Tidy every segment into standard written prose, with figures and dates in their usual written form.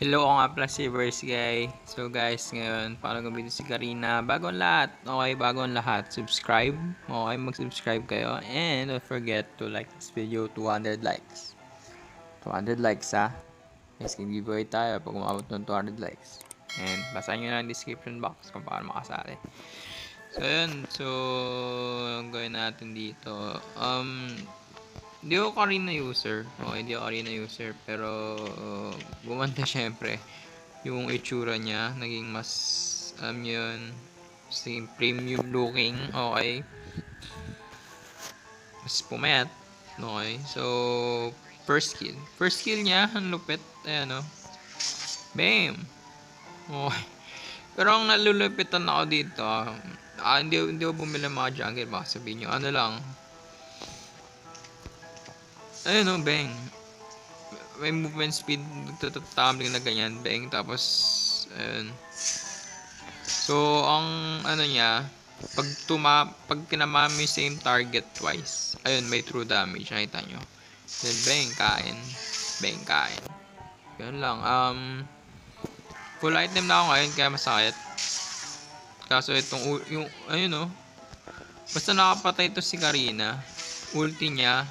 Hello, ako nga pala si Verse Guy. So guys, ngayon, paano gamitin si Karina? Bago ang lahat. Okay, bago ang lahat. Subscribe. Okay, mag-subscribe kayo. And don't forget to like this video 200 likes. 200 likes ha. Yes, giveaway tayo pag umabot ng 200 likes. And basahin nyo na ang description box kung paano makasali. So yun. So, ang gawin natin dito. Hindi ako Karina user. Okay, hindi ako Karina user. Pero, gumanda syempre. Yung itsura niya, naging mas, yun, same premium looking. Okay. Mas pumayat. Okay. So, first skill. First skill niya, ang lupit. Ayan, o. Bam! Okay. Pero ang nalulupitan ako dito, hindi ko bumili mga jungle. Baka sabihin nyo, ano lang, ayun o, bang. May movement speed, tututumbling na ganyan, bang. Tapos, ayun. So, ang ano niya, pag tinama mo yung same target twice, ayun, may true damage, nakita nyo. Then, bang, kain. Bang, kain. Yun lang. Full item na ako ngayon, kaya masakit. Kaso itong, yung, ayun o. Basta nakapatay to si Karina. Ulti niya.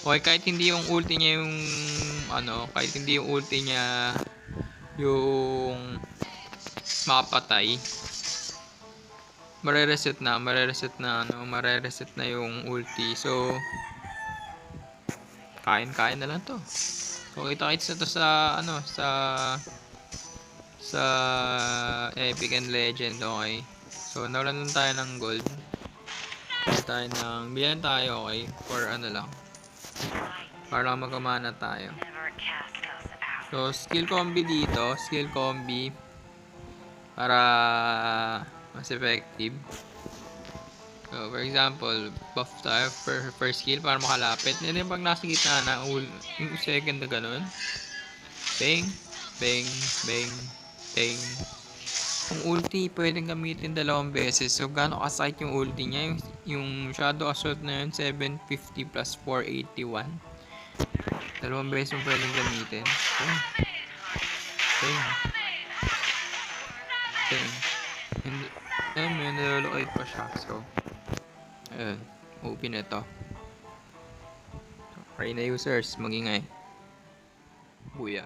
Okay, kahit hindi yung ulti niya yung kahit hindi yung ulti niya yung makapatay, marereset na yung ulti. So, kain na lang to. So, kita-kits na to sa Epic and Legend, okay. So, nawalan tayo ng gold. Bilan tayo, okay, for lang. Para magkamana tayo. So, skill combi dito. Skill combi. Para mas effective. So, for example, buff tayo per skill para makalapit. And then, pag nasa gitna na, yung second na ganun. Bang, bang, bang, bang. Yung ulti, pwedeng gamitin 2 beses. So, gano'ng kasakit yung ulti niya? Yung shadow assault na yun, 750 plus 481. 2 beses yung pwedeng gamitin. Bang. Bang. Bang. Ayun, may nalulukid pa siya. So, ayun. Open ito. Karina users, magingay. Buya.